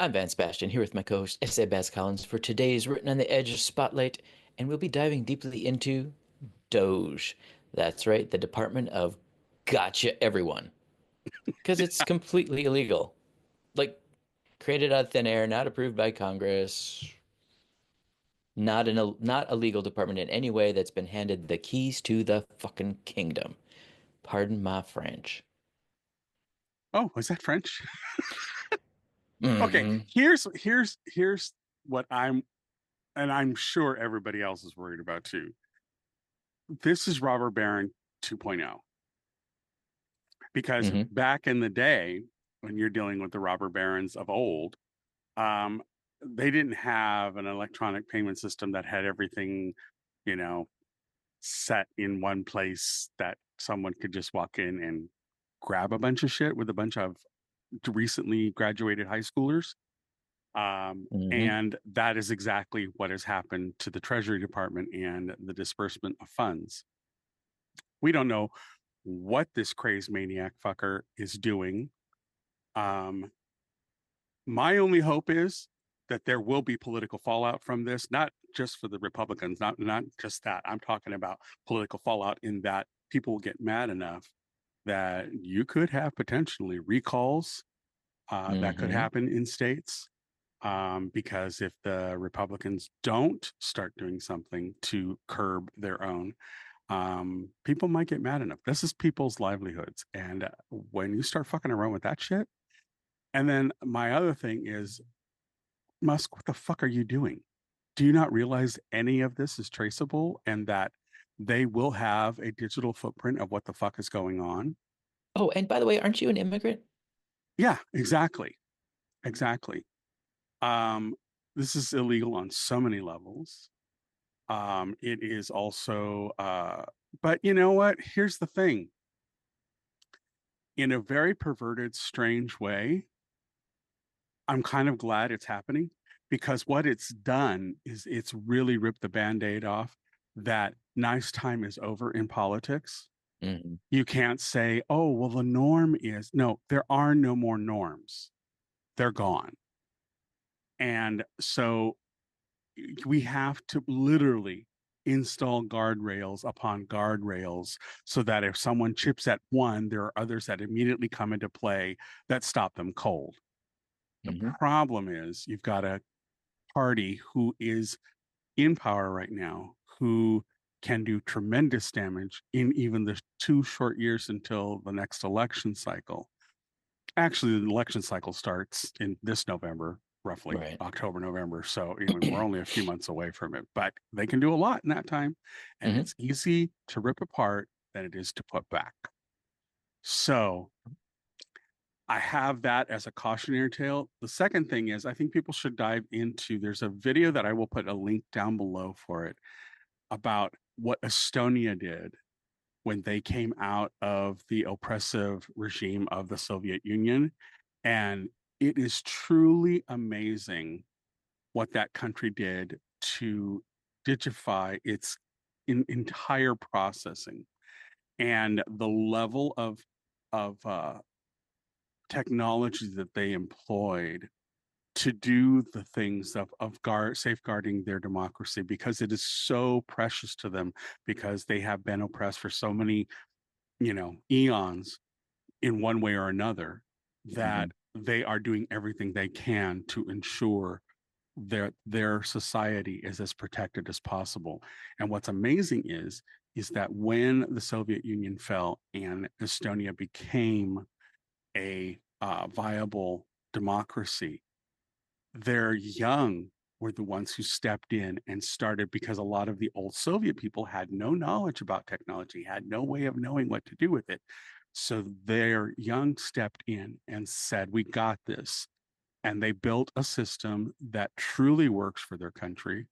I'm Van Sebastian here with my co-host S.A. Baz Collins for today's Written on the Edge Spotlight, and we'll be diving deeply into DOGE. That's right, the Department of Gotcha Everyone, because it's completely illegal. Like, created out of thin air, not approved by Congress, not a legal department in any way that's been handed the keys to the fucking kingdom. Pardon my French. Oh, was that French? Okay, Hmm. here's what and I'm sure everybody else is worried about too. This is robber baron 2.0 because Hmm. back in the day when you're dealing with the robber barons of old, um, they didn't have an electronic payment system that had everything, you know, set in one place that someone could just walk in and grab a bunch of shit with a bunch of recently graduated high schoolers. Hmm. And that is exactly what has happened to the Treasury Department and the disbursement of funds. We don't know what this crazed maniac fucker is doing. Um, my only hope is that there will be political fallout from this, not just for the Republicans, not just that. I'm talking about political fallout in that people will get mad enough that you could have potentially recalls that could Hmm. happen in states. Because if the Republicans don't start doing something to curb their own, people might get mad enough. This is people's livelihoods. And when you start fucking around with that shit, and then my other thing is, Musk, what the fuck are you doing? Do you not realize any of this is traceable and that they will have a digital footprint of what the fuck is going on? Oh, and by the way, aren't you an immigrant? Yeah, exactly. Exactly. Um, this is illegal on so many levels. It is also, but you know what? Here's the thing. In a very perverted, strange way, I'm kind of glad it's happening because what it's done is it's really ripped the band-aid off that nice time is over in politics. Hmm. You can't say, oh, well, the norm is no, there are no more norms. They're gone. And so we have to literally install guardrails upon guardrails so that if someone chips at one, there are others that immediately come into play that stop them cold. The Hmm. problem is you've got a party who is in power right now who can do tremendous damage in even the 2 short years until the next election cycle. Actually, the election cycle starts in this November, roughly Right. October, November. So, we're only a few months away from it, but they can do a lot in that time. And Hmm. it's easy to rip apart than it is to put back. So, I have that as a cautionary tale. The second thing is, I think people should dive into there's a video that I will put a link down below for it about what Estonia did when they came out of the oppressive regime of the Soviet Union. And it is truly amazing what that country did to digify its entire processing and the level of technology that they employed to do the things of safeguarding their democracy because it is so precious to them because they have been oppressed for so many eons in one way or another Hmm. that they are doing everything they can to ensure their society is as protected as possible. And what's amazing is that when the Soviet Union fell and Estonia became a viable democracy, their young were the ones who stepped in and started because a lot of the old Soviet people had no knowledge about technology, had no way of knowing what to do with it. So their young stepped in and said, we got this. And they built a system that truly works for their country.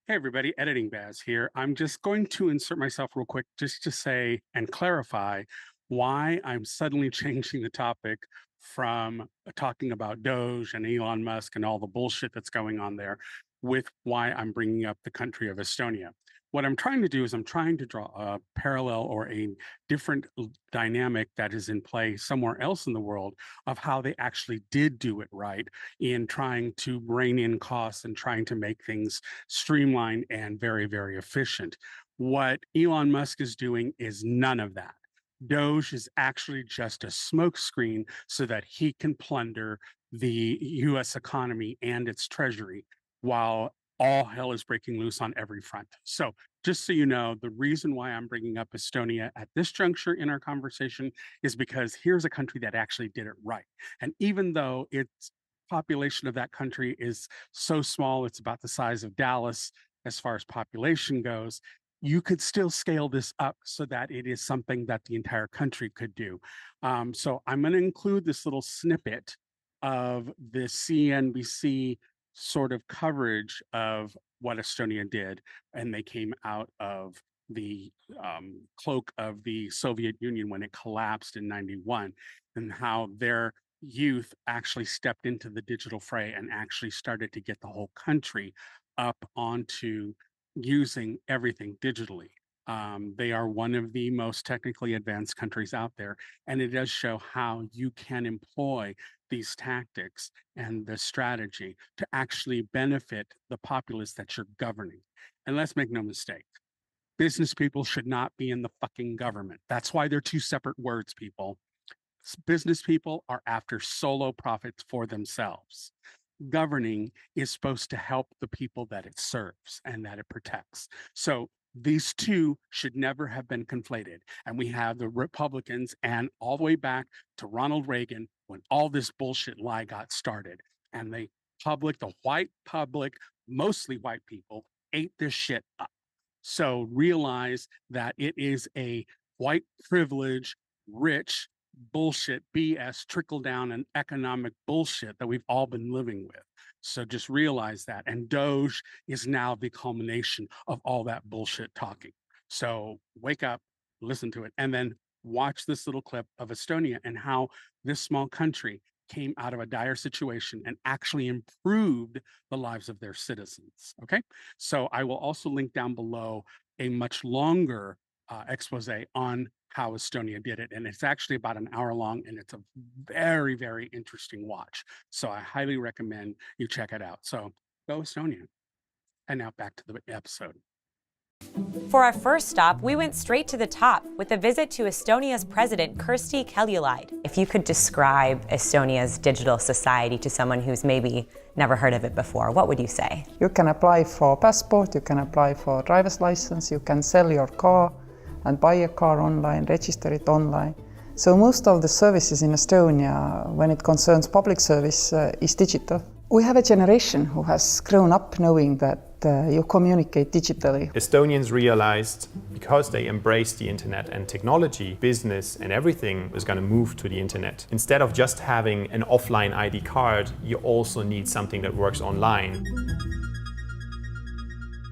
Hey, everybody, Editing Baz here. I'm just going to insert myself real quick just to say and clarify why I'm suddenly changing the topic from talking about Doge and Elon Musk and all the bullshit that's going on there with why I'm bringing up the country of Estonia. What I'm trying to do is I'm trying to draw a parallel or a different dynamic that is in play somewhere else in the world of how they actually did do it right in trying to rein in costs and trying to make things streamlined and very, very efficient. What Elon Musk is doing is none of that. DOGE is actually just a smokescreen so that he can plunder the US economy and its treasury while all hell is breaking loose on every front. So just so you know, the reason why I'm bringing up Estonia at this juncture in our conversation is because here's a country that actually did it right. And even though its population of that country is so small, it's about the size of Dallas as far as population goes, you could still scale this up so that it is something that the entire country could do. So I'm going to include this little snippet of the CNBC sort of coverage of what Estonia did, and they came out of the cloak of the Soviet Union when it collapsed in '91, and how their youth actually stepped into the digital fray and actually started to get the whole country up onto using everything digitally. They are one of the most technically advanced countries out there, and it does show how you can employ these tactics and the strategy to actually benefit the populace that you're governing. And let's make no mistake, business people should not be in the fucking government. That's why they're two separate words, people. Business people are after solo profits for themselves. Governing is supposed to help the people that it serves and that it protects. So these two should never have been conflated. And we have the Republicans and all the way back to Ronald Reagan when all this bullshit lie got started. And the white public, mostly white people, ate this shit up. So realize that it is a white privilege, rich bullshit, BS, trickle down and economic bullshit that we've all been living with. So just realize that. And DOGE is now the culmination of all that bullshit talking. So wake up, listen to it, and then watch this little clip of Estonia and how this small country came out of a dire situation and actually improved the lives of their citizens. Okay. So I will also link down below a much longer expose on how Estonia did it. And it's actually about an hour long, and it's a very, very interesting watch. So I highly recommend you check it out. So go Estonia. And now back to the episode. For our first stop, we went straight to the top with a visit to Estonia's president, Kersti Kaljulaid. If you could describe Estonia's digital society to someone who's maybe never heard of it before, what would you say? You can apply for passport, you can apply for driver's license, you can sell your car and buy a car online, register it online. So most of the services in Estonia, when it concerns public service, is digital. We have a generation who has grown up knowing that you communicate digitally. Estonians realized because they embraced the internet and technology, business and everything was going to move to the internet. Instead of just having an offline ID card, you also need something that works online.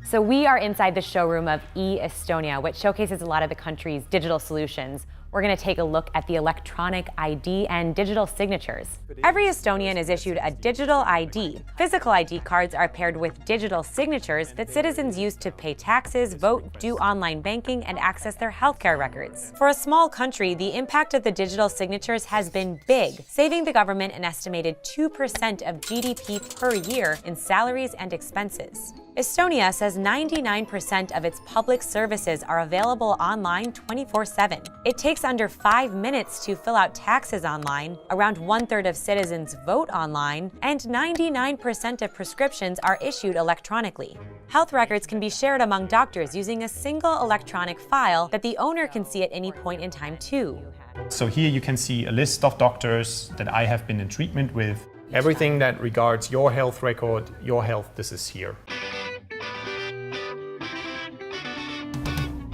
So we are inside the showroom of eStonia, which showcases a lot of the country's digital solutions. We're going to take a look at the electronic ID and digital signatures. Every Estonian is issued a digital ID. Physical ID cards are paired with digital signatures that citizens use to pay taxes, vote, do online banking, and access their healthcare records. For a small country, the impact of the digital signatures has been big, saving the government an estimated 2% of GDP per year in salaries and expenses. Estonia says 99% of its public services are available online 24/7. It takes under 5 minutes to fill out taxes online, around 1/3 of citizens vote online, and 99% of prescriptions are issued electronically. Health records can be shared among doctors using a single electronic file that the owner can see at any point in time too. So here you can see a list of doctors that I have been in treatment with. Everything that regards your health record, your health, this is here.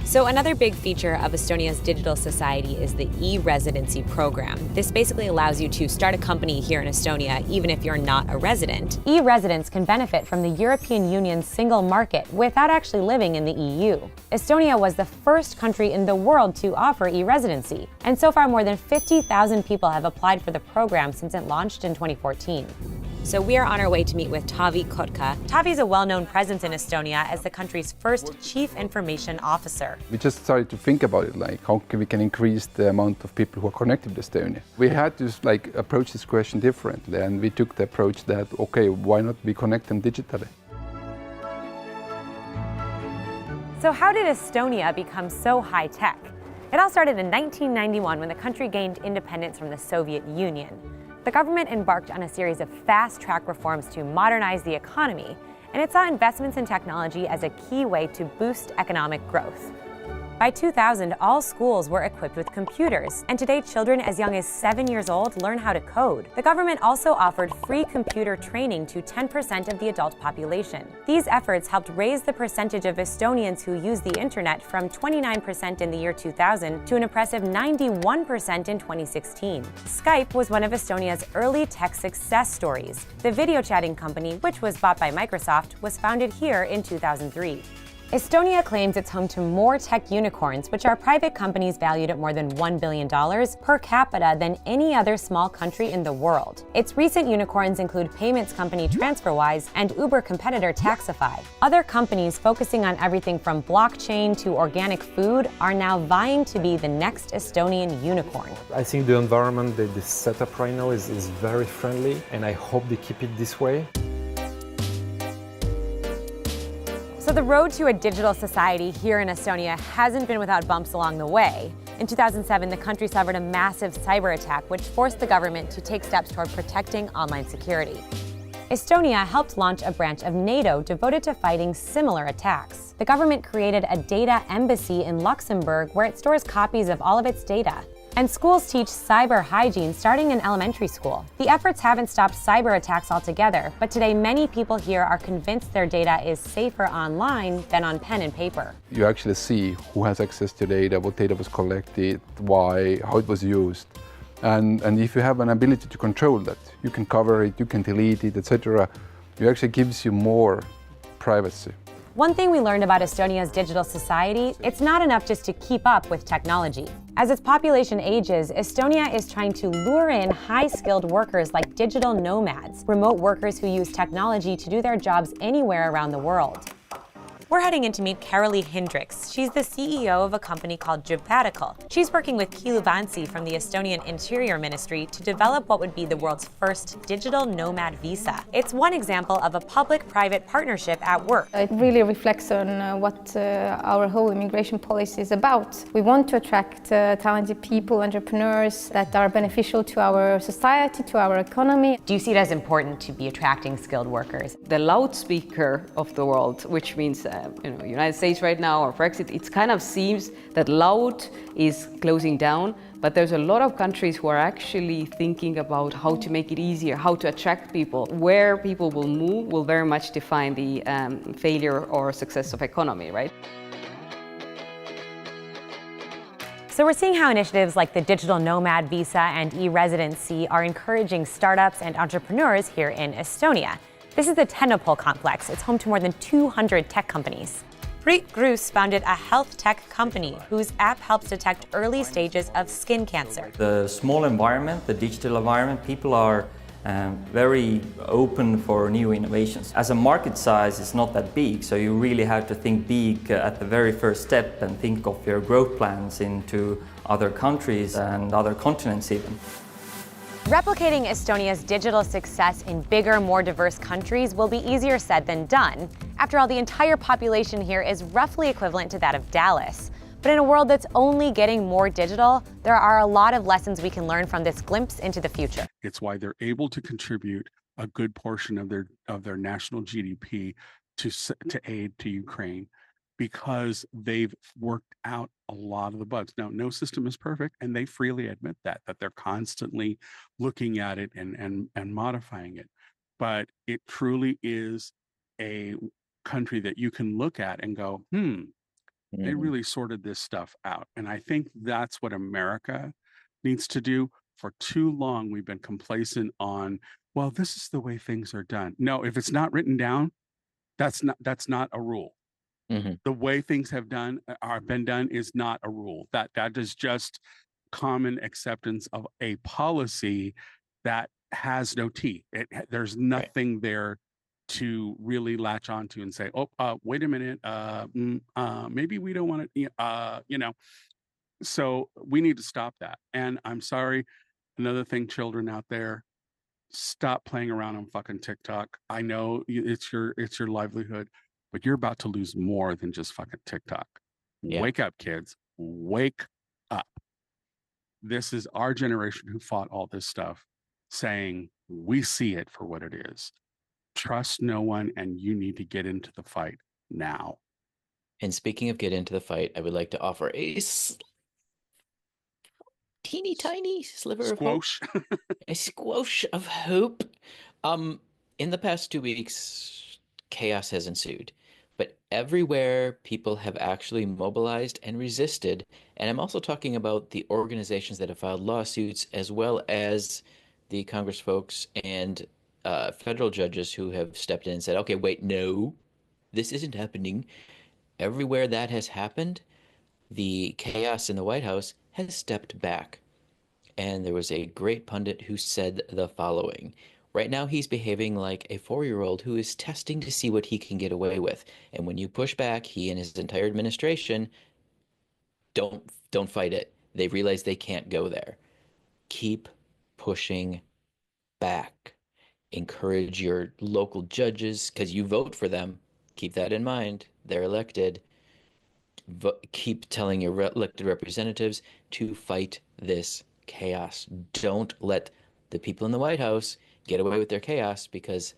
So another big feature of Estonia's digital society is the e-residency program. This basically allows you to start a company here in Estonia even if you're not a resident. E-residents can benefit from the European Union's single market without actually living in the EU. Estonia was the first country in the world to offer e-residency, and so far more than 50,000 people have applied for the program since it launched in 2014. So we are on our way to meet with Taavi Kotka. Taavi is a well-known presence in Estonia as the country's first chief information officer. We just started to think about it, like how we can increase the amount of people who are connected with Estonia. We had to approach this question differently, and we took the approach that, okay, why not we connect them digitally? So how did Estonia become so high-tech? It all started in 1991 when the country gained independence from the Soviet Union. The government embarked on a series of fast-track reforms to modernize the economy, and it saw investments in technology as a key way to boost economic growth. By 2000, all schools were equipped with computers, and today children as young as 7 years old learn how to code. The government also offered free computer training to 10% of the adult population. These efforts helped raise the percentage of Estonians who use the internet from 29% in the year 2000 to an impressive 91% in 2016. Skype was one of Estonia's early tech success stories. The video chatting company, which was bought by Microsoft, was founded here in 2003. Estonia claims it's home to more tech unicorns, which are private companies valued at more than $1 billion per capita than any other small country in the world. Its recent unicorns include payments company TransferWise and Uber competitor Taxify. Other companies focusing on everything from blockchain to organic food are now vying to be the next Estonian unicorn. I think the environment that is set up right now is very friendly, and I hope they keep it this way. So the road to a digital society here in Estonia hasn't been without bumps along the way. In 2007, the country suffered a massive cyber attack, which forced the government to take steps toward protecting online security. Estonia helped launch a branch of NATO devoted to fighting similar attacks. The government created a data embassy in Luxembourg where it stores copies of all of its data. And schools teach cyber hygiene starting in elementary school. The efforts haven't stopped cyber attacks altogether, but today many people here are convinced their data is safer online than on pen and paper. You actually see who has access to data, what data was collected, why, how it was used. And if you have an ability to control that, you can cover it, you can delete it, etc. It actually gives you more privacy. One thing we learned about Estonia's digital society, it's not enough just to keep up with technology. As its population ages, Estonia is trying to lure in high-skilled workers like digital nomads, remote workers who use technology to do their jobs anywhere around the world. We're heading in to meet Carolee Hendriks. She's the CEO of a company called Jobatical. She's working with Kiilu Vansi from the Estonian Interior Ministry to develop what would be the world's first digital nomad visa. It's one example of a public-private partnership at work. It really reflects on what our whole immigration policy is about. We want to attract talented people, entrepreneurs that are beneficial to our society, to our economy. Do you see it as important to be attracting skilled workers? The loudspeaker of the world, which means United States right now or Brexit, it kind of seems that loud is closing down, but there's a lot of countries who are actually thinking about how to make it easier, how to attract people. Where people will move will very much define the failure or success of economy, right? So we're seeing how initiatives like the digital nomad visa and e-residency are encouraging startups and entrepreneurs here in Estonia. This is the Tenopol complex. It's home to more than 200 tech companies. Priit Gruus founded a health tech company whose app helps detect early stages of skin cancer. The small environment, the digital environment, people are very open for new innovations. As a market size, it's not that big, so you really have to think big at the very first step and think of your growth plans into other countries and other continents even. Replicating Estonia's digital success in bigger, more diverse countries will be easier said than done. After all, the entire population here is roughly equivalent to that of Dallas. But in a world that's only getting more digital, there are a lot of lessons we can learn from this glimpse into the future. It's why they're able to contribute a good portion of their national GDP to aid to Ukraine, because they've worked out a lot of the bugs. Now, no system is perfect, and they freely admit that they're constantly looking at it and modifying it. But it truly is a country that you can look at and go, they really sorted this stuff out. And I think that's what America needs to do. For too long, we've been complacent on, well, this is the way things are done. No, if it's not written down, that's not a rule. The way things have been done is not a rule. That is just common acceptance of a policy that has no teeth. There's Right. nothing there to really latch onto and say, oh, wait a minute, maybe we don't want to, so we need to stop that. And I'm sorry, another thing, children out there, stop playing around on fucking TikTok. I know it's your livelihood, but you're about to lose more than just fucking TikTok. Yeah. Wake up, kids. Wake up. This is our generation who fought all this stuff, saying we see it for what it is. Trust no one, and you need to get into the fight now. And speaking of get into the fight, I would like to offer a teeny tiny sliver of hope. Squosh. A squash of hope. In the past 2 weeks, chaos has ensued, but everywhere people have actually mobilized and resisted. And I'm also talking about the organizations that have filed lawsuits, as well as the Congress folks and federal judges who have stepped in and said, okay, wait, no, this isn't happening. Everywhere that has happened, the chaos in the White House has stepped back. And there was a great pundit who said the following. Right now, he's behaving like a 4-year-old who is testing to see what he can get away with. And when you push back, he and his entire administration don't fight it. They realize they can't go there. Keep pushing back. Encourage your local judges, because you vote for them. Keep that in mind. They're elected. Keep telling your elected representatives to fight this chaos. Don't let the people in the White House get away with their chaos, because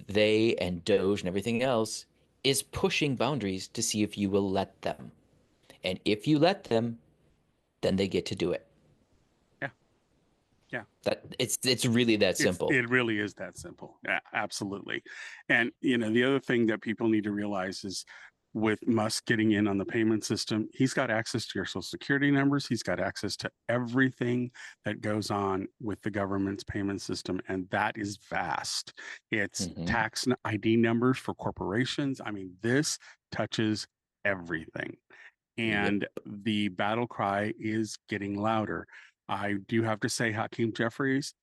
they and DOGE and everything else is pushing boundaries to see if you will let them. And if you let them, then they get to do it. Yeah. Yeah. It's really that simple. It really is that simple. Yeah, absolutely. And the other thing that people need to realize is, with Musk getting in on the payment system, he's got access to your social security numbers. He's got access to everything that goes on with the government's payment system. And that is vast. It's tax ID numbers for corporations. I mean, this touches everything. And the battle cry is getting louder. I do have to say, Hakeem Jeffries,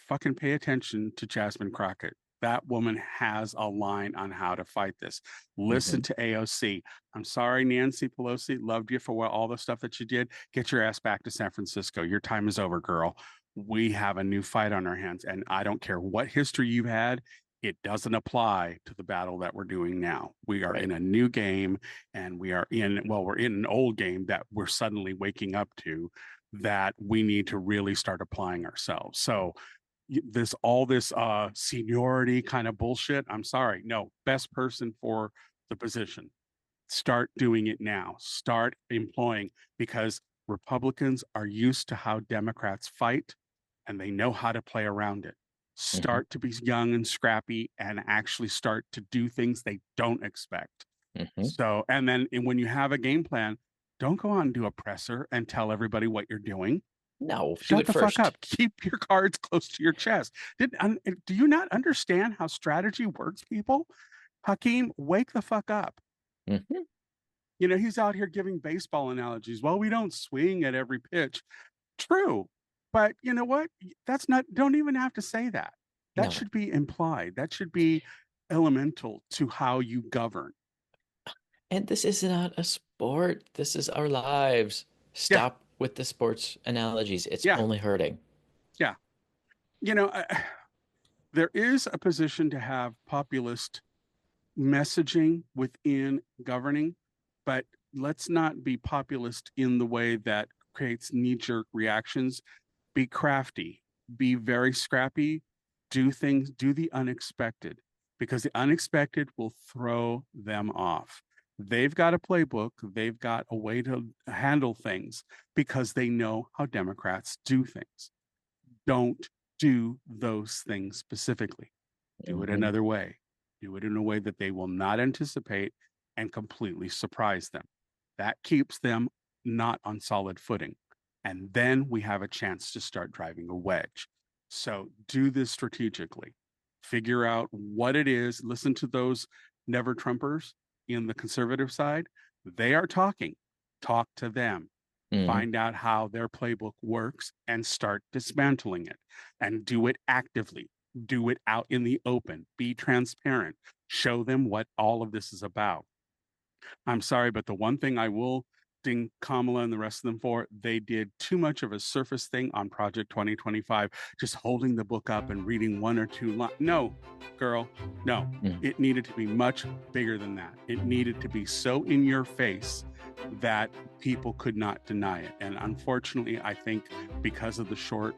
fucking pay attention to Jasmine Crockett. That woman has a line on how to fight this. Listen to AOC. I'm sorry, Nancy Pelosi, loved you for all the stuff that you did. Get your ass back to San Francisco. Your time is over, girl. We have a new fight on our hands. And I don't care what history you've had, it doesn't apply to the battle that we're doing now. We are in a new game, and we're in an old game that we're suddenly waking up to, that we need to really start applying ourselves. So all this seniority kind of bullshit, I'm sorry. No, best person for the position. Start doing it now. Start employing, because Republicans are used to how Democrats fight, and they know how to play around it. Start to be young and scrappy, and actually start to do things they don't expect. So, and then when you have a game plan, don't go out and do a presser and tell everybody what you're doing. No, shut the fuck up. Keep your cards close to your chest. Do you not understand how strategy works, people? Hakeem, wake the fuck up. He's out here giving baseball analogies. Well, we don't swing at every pitch. True. But you know what? Don't even have to say that. That should be implied. That should be elemental to how you govern. And this is not a sport. This is our lives. Stop with the sports analogies. It's only hurting. Yeah. There is a position to have populist messaging within governing, but let's not be populist in the way that creates knee-jerk reactions. Be crafty, be very scrappy, do the unexpected, because the unexpected will throw them off. They've got a playbook. They've got a way to handle things, because they know how Democrats do things. Don't do those things specifically. Do it another way. Do it in a way that they will not anticipate and completely surprise them. That keeps them not on solid footing. And then we have a chance to start driving a wedge. So do this strategically. Figure out what it is. Listen to those never Trumpers in the conservative side. They are talking. Talk to them. find out how their playbook works, and start dismantling it, and do it actively. Do it out in the open. Be transparent. Show them what all of this is about. I'm sorry, but the one thing I will ding Kamala and the rest of them for, they did too much of a surface thing on Project 2025, just holding the book up and reading one or two lines. No, girl, no. It needed to be much bigger than that. It needed to be so in your face that people could not deny it. And unfortunately, I think because of the short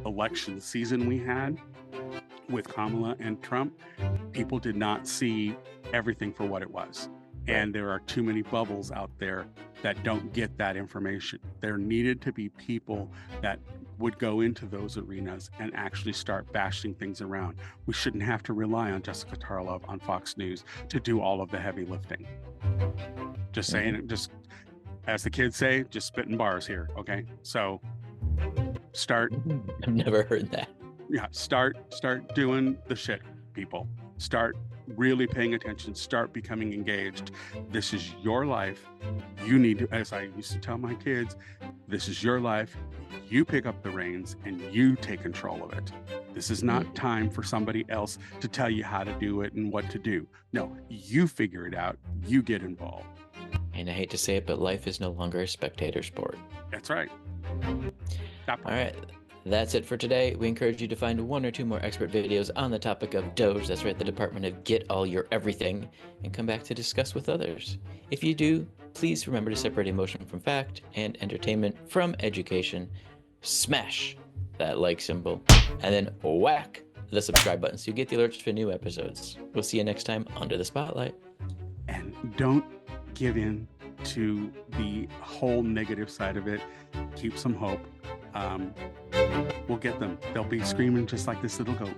election season we had with Kamala and Trump, people did not see everything for what it was. And there are too many bubbles out there that don't get that information. There needed to be people that would go into those arenas and actually start bashing things around. We shouldn't have to rely on Jessica Tarlov on Fox News to do all of the heavy lifting. Just saying it, just as the kids say, just spitting bars here, okay? So start. I've never heard that. Yeah, start doing the shit, people. Start really paying attention, start becoming engaged. This is your life. You need to, as I used to tell my kids, this is your life. You pick up the reins and you take control of it. This is not time for somebody else to tell you how to do it and what to do. No, you figure it out. You get involved. And I hate to say it, but life is no longer a spectator sport. That's right. All right. That's it for today. We encourage you to find one or two more expert videos on the topic of DOGE, that's right, the Department of Get All Your Everything, and come back to discuss with others. If you do, please remember to separate emotion from fact and entertainment from education. Smash that like symbol, and then whack the subscribe button so you get the alerts for new episodes. We'll see you next time under the spotlight. And don't give in to the whole negative side of it. Keep some hope. We'll get them. They'll be screaming just like this little goat.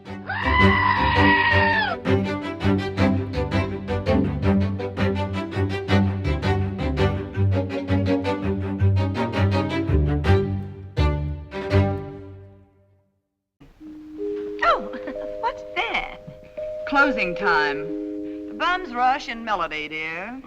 Oh, what's that? Closing time. Bums Rush and Melody, dear.